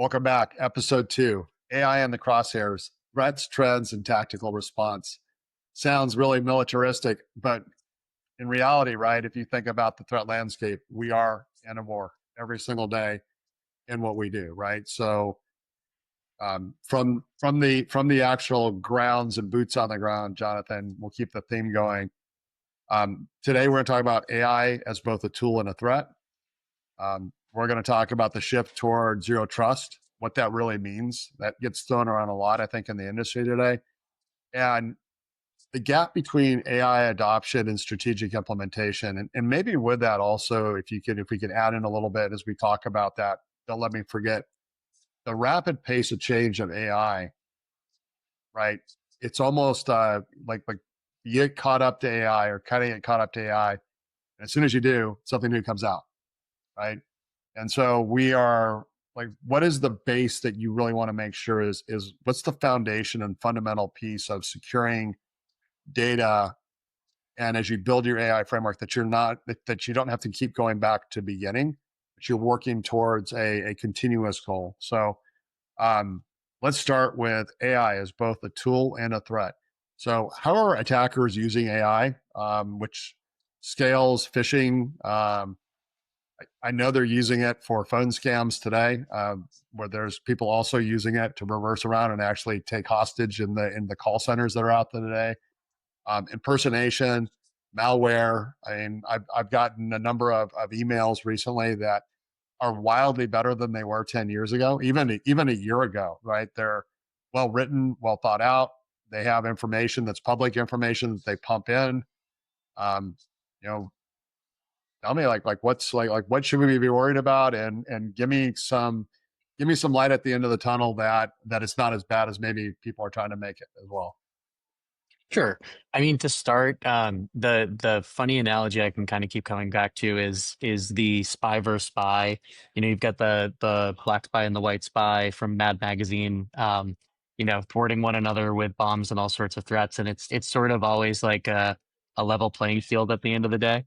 Welcome back. Episode 2, AI and the crosshairs, threats, trends, and tactical response. Sounds really militaristic, but in reality, right, if you think about the threat landscape, we are in a war every single day in what we do, right? So from the actual grounds and boots on the ground, Jonathan, we'll keep the theme going. Today we're going to talk about AI as both a tool and a threat. We're going to talk about the shift toward zero trust, what that really means. That gets thrown around a lot, I think, in the industry today. And the gap between AI adoption and strategic implementation. And maybe with that also, if we could add in a little bit as we talk about that, don't let me forget the rapid pace of change of AI, right? It's almost like you get caught up to AI or kind of get caught up to AI. And as soon as you do, something new comes out, right? And so we are like, what is the base that you really want to make sure is what's the foundation and fundamental piece of securing data? And as you build your AI framework, that that you don't have to keep going back to beginning, but you're working towards a continuous goal. So let's start with AI as both a tool and a threat. So how are attackers using AI, which scales phishing? I know they're using it for phone scams today, where there's people also using it to reverse around and actually take hostage in the call centers that are out there today. Impersonation, malware. I mean, I've gotten a number of emails recently that are wildly better than they were 10 years ago, even a year ago, right? They're well written, well thought out. They have information that's public information that they pump in. Um, you know, tell me like what's like what should we be worried about, and give me some light at the end of the tunnel that it's not as bad as maybe people are trying to make it as well. Sure. I mean, to start, the funny analogy I can kind of keep coming back to is the spy versus spy. You know, you've got the black spy and the white spy from Mad Magazine. Thwarting one another with bombs and all sorts of threats, and it's sort of always like a level playing field at the end of the day.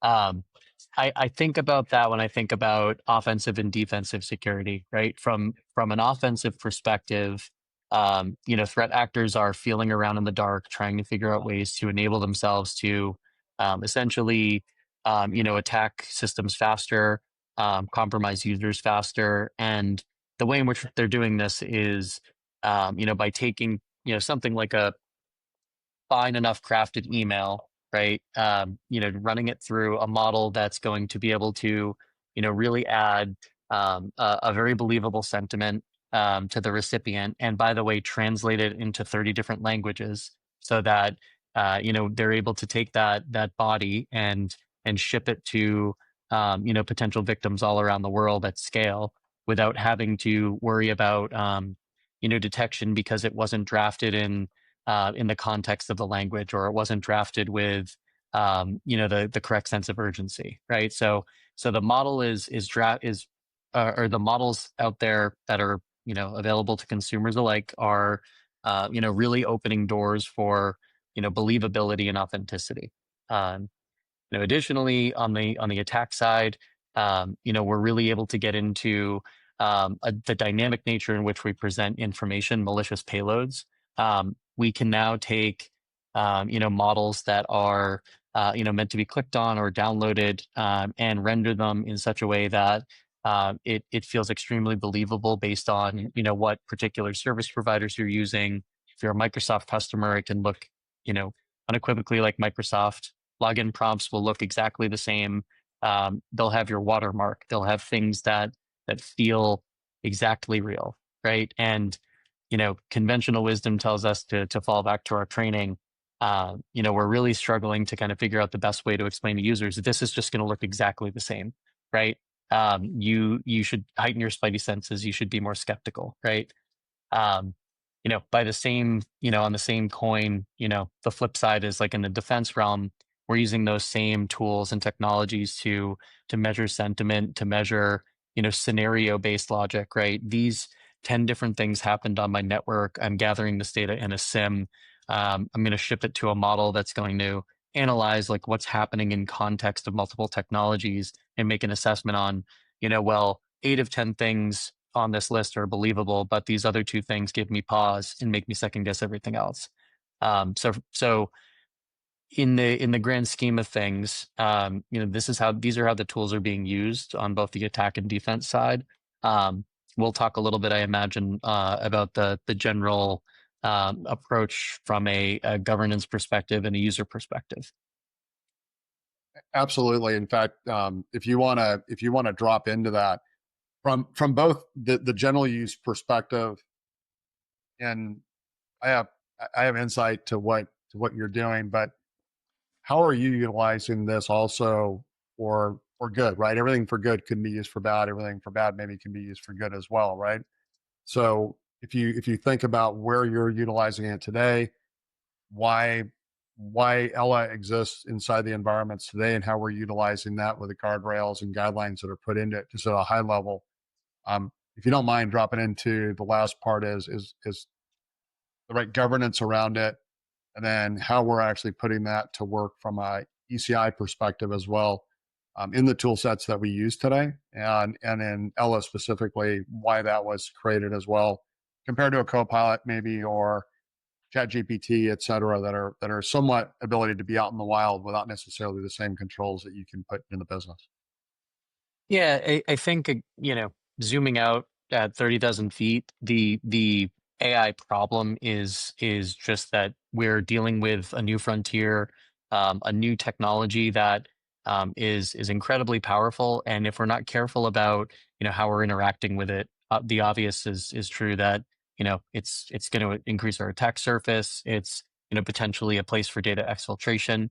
Um, I think about that when I think about offensive and defensive security, right? From an offensive perspective, threat actors are feeling around in the dark, trying to figure out ways to enable themselves to essentially, attack systems faster, compromise users faster, and the way in which they're doing this is, by taking, something like a fine enough crafted email, right? Running it through a model that's going to be able to, really add a very believable sentiment to the recipient. And by the way, translate it into 30 different languages so that, they're able to take that body and ship it to, potential victims all around the world at scale without having to worry about, detection because it wasn't drafted in the context of the language, or it wasn't drafted with the correct sense of urgency, right? So the model or the models out there that are available to consumers alike are really opening doors for believability and authenticity. Um, Additionally, on the attack side, we're really able to get into the dynamic nature in which we present information, malicious payloads. We can now take models that are meant to be clicked on or downloaded, and render them in such a way that it feels extremely believable based on what particular service providers you're using. If you're a Microsoft customer, it can look unequivocally like Microsoft. Login prompts will look exactly the same. They'll have your watermark. They'll have things that feel exactly real, right? And conventional wisdom tells us to fall back to our training. We're really struggling to kind of figure out the best way to explain to users that this is just going to look exactly the same, right? You should heighten your spidey senses. You should be more skeptical, right? Um, by the same, on the same coin, the flip side is like in the defense realm, we're using those same tools and technologies to measure sentiment, to measure, scenario based logic, right? These 10 different things happened on my network. I'm gathering this data in a SIM. I'm going to ship it to a model that's going to analyze like what's happening in context of multiple technologies and make an assessment on, well, 8 of 10 things on this list are believable, but these other two things give me pause and make me second guess everything else. So in the grand scheme of things, these are how the tools are being used on both the attack and defense side. We'll talk a little bit, I imagine, about the general approach from a governance perspective and a user perspective. Absolutely. In fact, if you want to drop into that from both the general use perspective, and I have insight to what you're doing, but how are you utilizing this also for good, right? Everything for good can be used for bad. Everything for bad maybe can be used for good as well, right? So if you think about where you're utilizing it today, why Ella exists inside the environments today, and how we're utilizing that with the guardrails and guidelines that are put into it, just at a high level. If you don't mind dropping into the last part, is the right governance around it, and then how we're actually putting that to work from a ECI perspective as well, in the tool sets that we use today, and in Ella specifically, why that was created as well, compared to a Copilot maybe, or ChatGPT, et cetera, that are somewhat ability to be out in the wild without necessarily the same controls that you can put in the business. Yeah, I think zooming out at 30,000 feet, the AI problem is just that we're dealing with a new frontier, a new technology that is incredibly powerful, and if we're not careful about how we're interacting with it, the obvious is true that it's going to increase our attack surface. It's potentially a place for data exfiltration.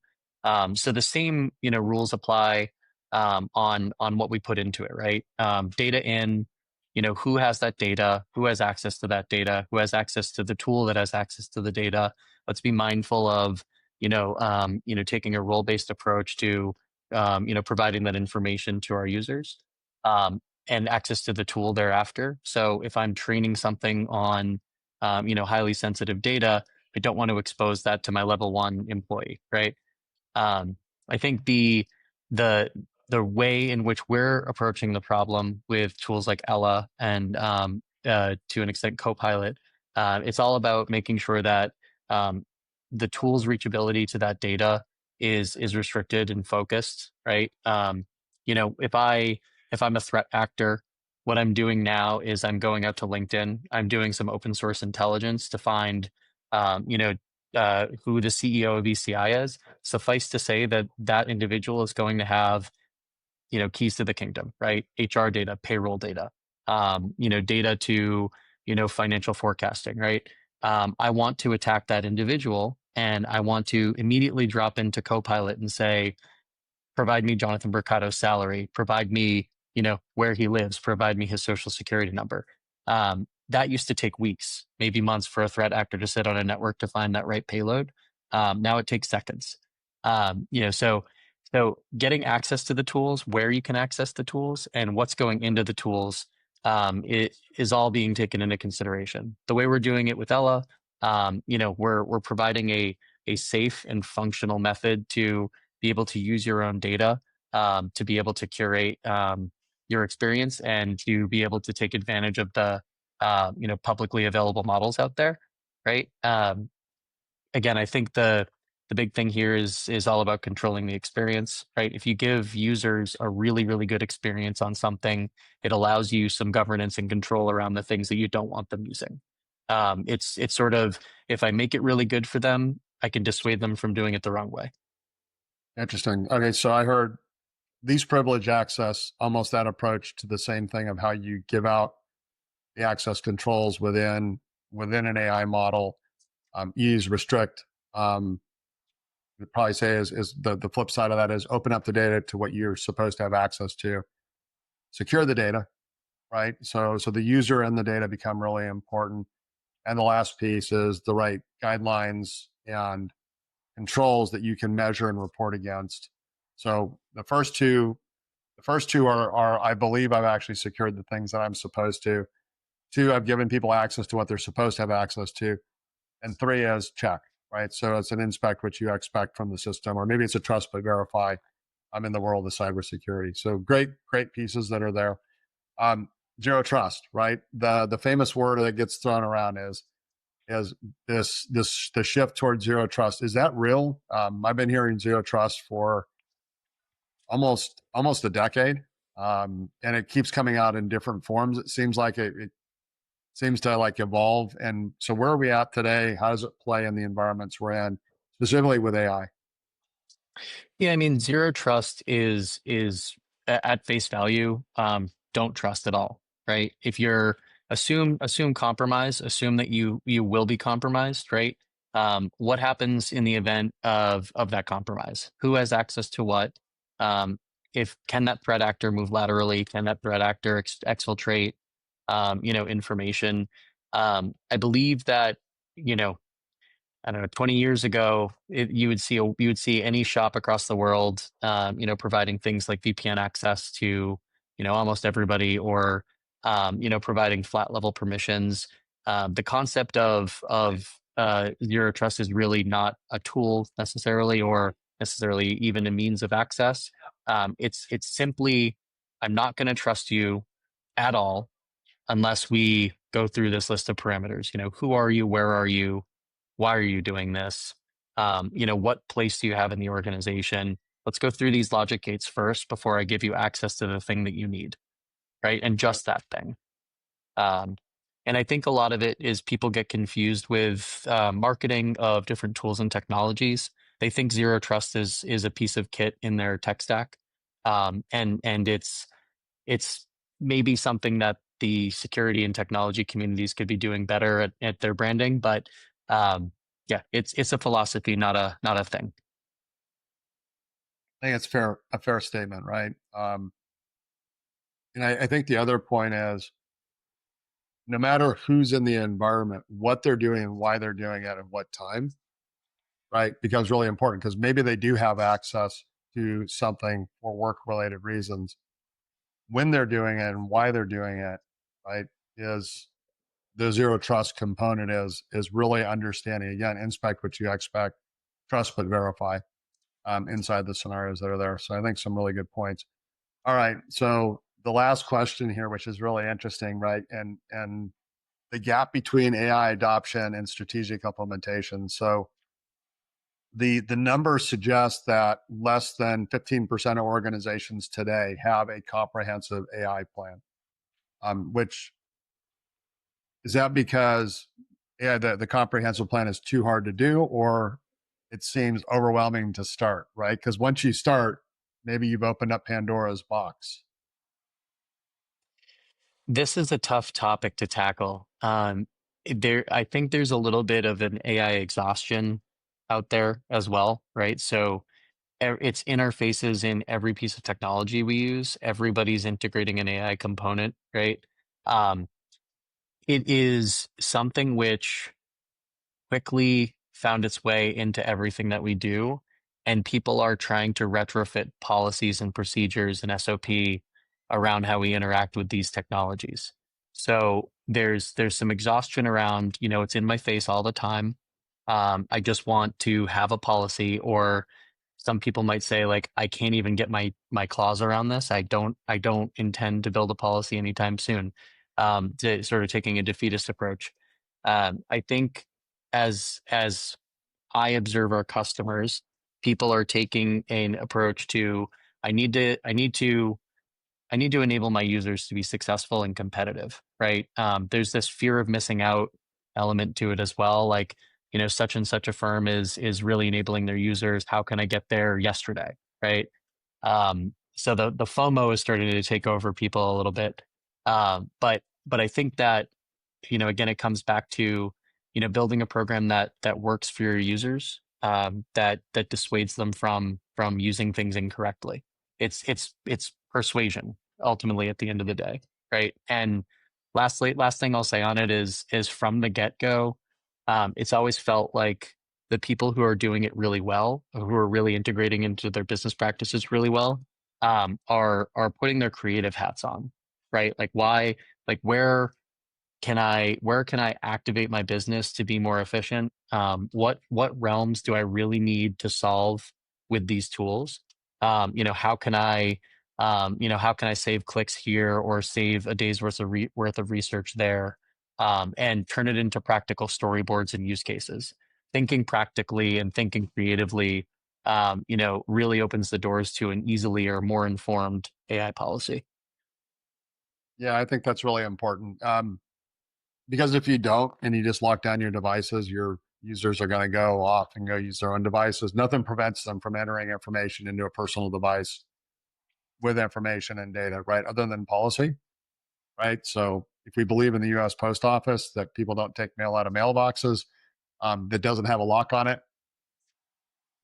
So the same rules apply on what we put into it, right? Data in, who has that data, who has access to that data, who has access to the tool that has access to the data. Let's be mindful of, taking a role-based approach to, providing that information to our users, and access to the tool thereafter. So if I'm training something on, highly sensitive data, I don't want to expose that to my level 1 employee, right? Um, I think the the way in which we're approaching the problem with tools like Ella and to an extent Copilot, it's all about making sure that the tool's reachability to that data is restricted and focused, right? If I'm a threat actor, what I'm doing now is I'm going out to LinkedIn. I'm doing some open source intelligence to find, who the CEO of ECI is. Suffice to say that that individual is going to have keys to the kingdom, right? HR data, payroll data, data to financial forecasting, right? I want to attack that individual, and I want to immediately drop into Copilot and say, provide me Jonathan Brucato's salary, provide me, where he lives, provide me his social security number. That used to take weeks, maybe months for a threat actor to sit on a network to find that right payload. Now it takes seconds. So getting access to the tools, where you can access the tools, and what's going into the tools, it is all being taken into consideration. The way we're doing it with Ella, we're providing a safe and functional method to be able to use your own data, to be able to curate your experience, and to be able to take advantage of the publicly available models out there, right? Again, I think the big thing here is all about controlling the experience, right? If you give users a really, really good experience on something, it allows you some governance and control around the things that you don't want them using. It's sort of, if I make it really good for them, I can dissuade them from doing it the wrong way. Interesting. Okay, so I heard least privilege access, almost that approach to the same thing of how you give out the access controls within an AI model. Use restrict. I'd probably say is the flip side of that is open up the data to what you're supposed to have access to. Secure the data, right? So the user and the data become really important. And the last piece is the right guidelines and controls that you can measure and report against. So the first two are I believe I've actually secured the things that I'm supposed to. Two, I've given people access to what they're supposed to have access to. And three is check, right? So it's an inspect what you expect from the system, or maybe it's a trust but verify. I'm in the world of cybersecurity. So great pieces that are there. zero trust, right? The famous word that gets thrown around is this the shift towards zero trust. Is that real? I've been hearing zero trust for almost a decade, and it keeps coming out in different forms. It seems like it seems to like evolve. And so, where are we at today? How does it play in the environments we're in, specifically with AI? Yeah, I mean, zero trust is at face value, don't trust at all, right? If you're assume compromise, assume that you will be compromised, right? What happens in the event of that compromise? Who has access to what? Um, if can that threat actor move laterally? Can that threat actor exfiltrate, information? I believe that, you know, I don't know, 20 years ago, you would see any shop across the world, providing things like VPN access to, almost everybody, or, providing flat level permissions. The concept of zero trust is really not a tool necessarily, or necessarily even a means of access. It's simply, I'm not going to trust you at all unless we go through this list of parameters. Who are you? Where are you? Why are you doing this? What place do you have in the organization? Let's go through these logic gates first before I give you access to the thing that you need, right? And just that thing. Um, and I think a lot of it is people get confused with marketing of different tools and technologies. They think zero trust is a piece of kit in their tech stack, and it's maybe something that the security and technology communities could be doing better at their branding, but um, yeah, it's a philosophy, not a thing. I think it's a fair statement, right? And I think the other point is, no matter who's in the environment, what they're doing and why they're doing it, and what time, right, becomes really important, because maybe they do have access to something for work related reasons. When they're doing it and why they're doing it, right, is the zero trust component is really understanding, again, inspect what you expect, trust but verify, inside the scenarios that are there. So I think some really good points. All right, so the last question here, which is really interesting, right, and the gap between AI adoption and strategic implementation. So the numbers suggest that less than 15% of organizations today have a comprehensive AI plan. Which is that because, yeah, the comprehensive plan is too hard to do, or it seems overwhelming to start, right? Because once you start, maybe you've opened up Pandora's box. This is a tough topic to tackle. I think there's a little bit of an AI exhaustion out there as well, right? So it's interfaces in every piece of technology we use. Everybody's integrating an AI component, right? Um, it is something which quickly found its way into everything that we do, and people are trying to retrofit policies and procedures and SOP around how we interact with these technologies. So there's some exhaustion around, it's in my face all the time. I just want to have a policy, or some people might say, like, I can't even get my claws around this. I don't intend to build a policy anytime soon. To sort of taking a defeatist approach. I think as I observe our customers, people are taking an approach to, I need to I need to I need to enable my users to be successful and competitive, right? There's this fear of missing out element to it as well. Like, such and such a firm is really enabling their users. How can I get there yesterday, right? So the FOMO is starting to take over people a little bit. But I think that, again, it comes back to, building a program that works for your users, that dissuades them from using things incorrectly. It's persuasion ultimately at the end of the day, right? And last thing I'll say on it is from the get go, it's always felt like the people who are doing it really well, who are really integrating into their business practices really well, are putting their creative hats on, right? Like, why, like, where can I activate my business to be more efficient? What realms do I really need to solve with these tools? How can I How can I save clicks here or save a day's worth of research there, and turn it into practical storyboards and use cases. Thinking practically and thinking creatively, really opens the doors to an easily or more informed AI policy. Yeah, I think that's really important. Because if you don't and you just lock down your devices, your users are going to go off and go use their own devices. Nothing prevents them from entering information into a personal device with information and data, right? Other than policy, right? So if we believe in the US Post Office that people don't take mail out of mailboxes that doesn't have a lock on it,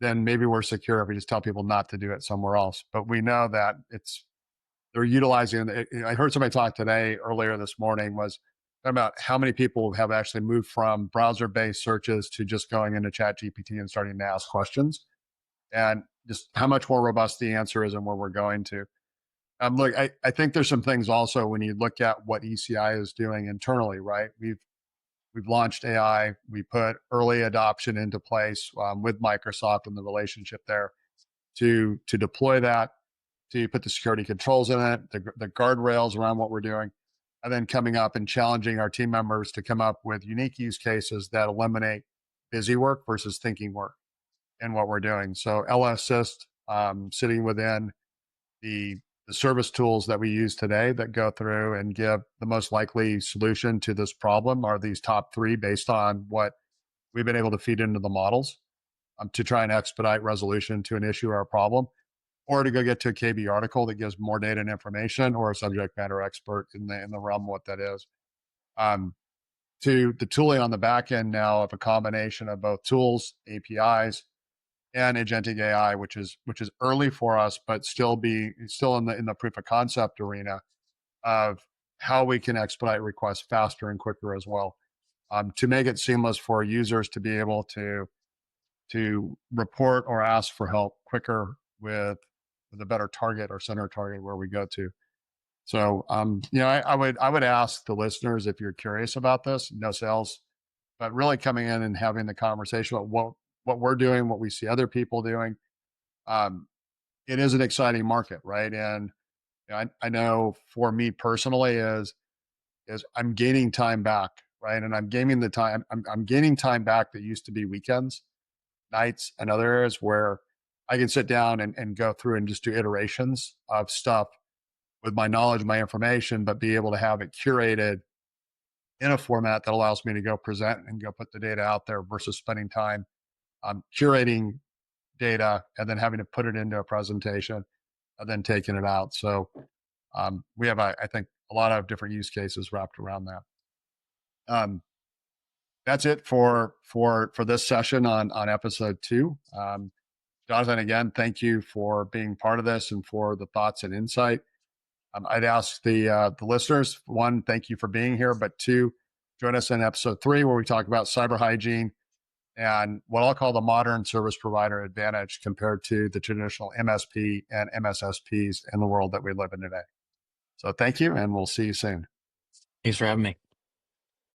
then maybe we're secure if we just tell people not to do it somewhere else. But we know that they're utilizing it. I heard somebody talk today earlier this morning was about how many people have actually moved from browser-based searches to just going into chat GPT and starting to ask questions, and just how much more robust the answer is and where we're going to. Look, I think there's some things also when you look at what ECI is doing internally, right? We've launched AI. We put early adoption into place with Microsoft and the relationship there to deploy that, to put the security controls in it, the guardrails around what we're doing, and then coming up and challenging our team members to come up with unique use cases that eliminate busy work versus thinking work in what we're doing. So LS Assist sitting within the service tools that we use today that go through and give the most likely solution to this problem are these top three based on what we've been able to feed into the models to try and expedite resolution to an issue or a problem, or to go get to a KB article that gives more data and information, or a subject matter expert in the realm of what that is. To the tooling on the back end now of a combination of both tools, APIs, and agentic AI, which is early for us, but still in the proof of concept arena of how we can expedite requests faster and quicker as well, to make it seamless for users to be able to report or ask for help quicker with a better target or center target where we go to. So, I would ask the listeners if you're curious about this, no sales, but really coming in and having the conversation about what we're doing, what we see other people doing. Um, it is an exciting market, right? And I know for me personally is I'm gaining time back, right? And I'm gaining the time. I'm gaining time back that used to be weekends, nights, and other areas where I can sit down and go through and just do iterations of stuff with my knowledge, my information, but be able to have it curated in a format that allows me to go present and go put the data out there versus spending time curating data and then having to put it into a presentation and then taking it out. So we have, I think, a lot of different use cases wrapped around that. That's it for this session on episode 2. Jonathan, again, thank you for being part of this and for the thoughts and insight. I'd ask the listeners, 1, thank you for being here, but 2, join us in episode 3 where we talk about cyber hygiene and what I'll call the modern service provider advantage compared to the traditional MSP and MSSPs in the world that we live in today. So thank you, and we'll see you soon. Thanks for having me.